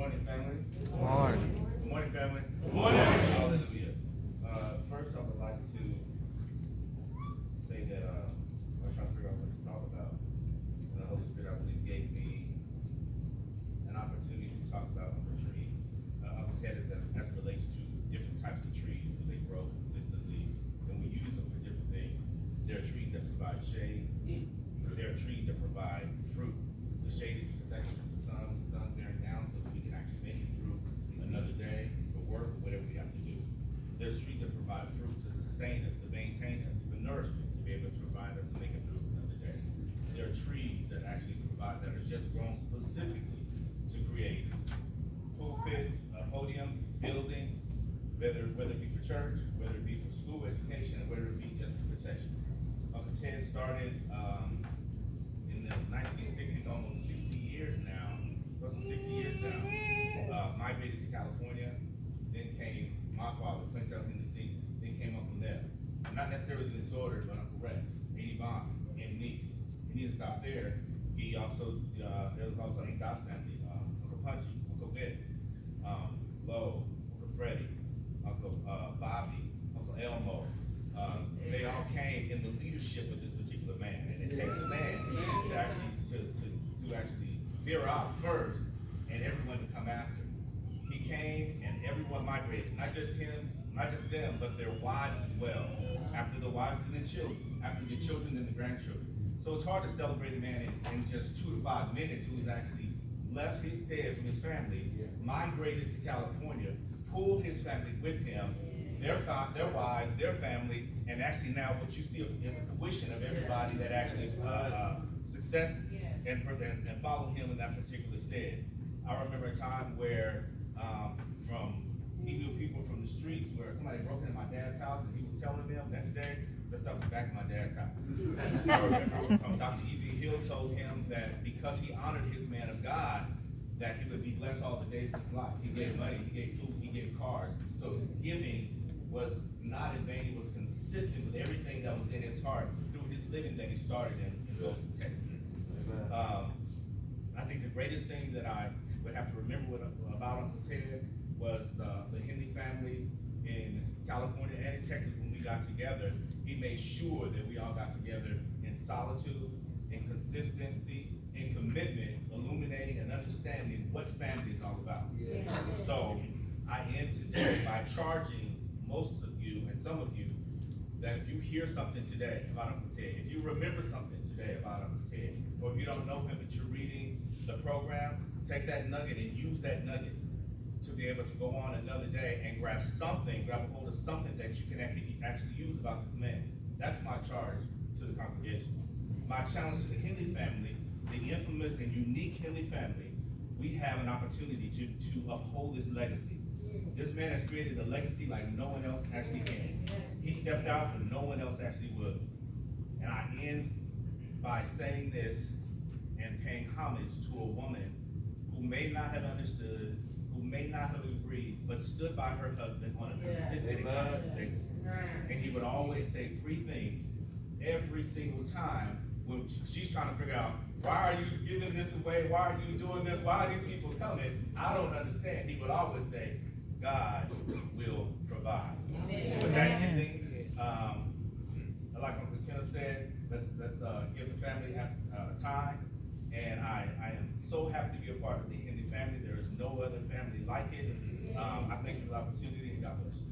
morning, family. Good morning. Good morning, family. Good morning. Hallelujah. First, I would like to say that I was trying to figure out what to talk about. And the Holy Spirit, I believe, gave me an opportunity to talk about a tree. Ted, as it relates to different types of trees, where they grow consistently, and we use them for different things. There are trees that provide shade. There are trees that provide fruit. The shade is to protect us from the sun bearing down so that we can actually make it through another day for work or whatever we have to do. There's trees that provide fruit to sustain us, to maintain us, for nourishment, to be able to provide us to make it through another day. There are trees that actually provide, that are just grown specifically to create pulpits, podiums, buildings, whether it be for church, whether it be for school education, or whether it be just for protection. Uncle Ted started in the 1960s, almost 60 years now, close to 60 years now, migrated to California. Then came my father, Henley, then came Uncle Ned. Not necessarily in this order, but Uncle Rex, Eddie Bond, and niece. He didn't stop there. He also, there was also Aunt Dot's family, Uncle Punchy, Uncle Ben, Lo, Uncle Freddie, Uncle Bobby, Uncle Elmo. They all came in the leadership of this particular man. And it takes a man to actually veer out first and everyone to come after. He came and everyone migrated, not just him, not just them, but their wives as well. After the wives and the children, after the children and the grandchildren. So it's hard to celebrate a man in just 2 to 5 minutes who has actually left his stead from his family, migrated to California, pulled his family with him, their wives, their family, and actually now what you see is a fruition of everybody that actually success and follow him in that particular stead. I remember a time where he knew people from the streets where somebody broke into my dad's house and he was telling them next day, let's stop back at my dad's house. I remember Dr. E.B. Hill told him that because he honored his man of God, that he would be blessed all the days of his life. He gave money, he gave food, he gave cars. So his giving was not in vain, it was consistent with everything that was in his heart through his living that he started in Wilson, Texas. I think the greatest thing that I would have to remember about Uncle Ted was the Henley family in California and in Texas. When we got together, he made sure that we all got together in solitude, in consistency, in commitment, illuminating and understanding what family is all about. Yeah. So I end today by charging most of you and some of you that if you hear something today about Uncle Ted, if you remember something today about Uncle Ted, or if you don't know him but you're reading the program, take that nugget and use that nugget to be able to go on another day and grab a hold of something that you can actually use about this man. That's my charge to the congregation. My challenge to the Henley family, the infamous and unique Henley family, we have an opportunity to uphold this legacy. This man has created a legacy like no one else actually can. He stepped out and no one else actually would. And I end by saying this and paying homage to a woman who may not have understood, who may not have agreed, but stood by her husband on a consistent and constant basis. And he would always say 3 things every single time when she's trying to figure out, why are you giving this away? Why are you doing this? Why are these people coming? I don't understand. He would always say, God will provide. Amen. So with that ending, like Uncle Kenneth said, let's give the family time. And I am so happy to be a part of the Henley family. There is no other family like it. I thank you for the opportunity, and God bless you.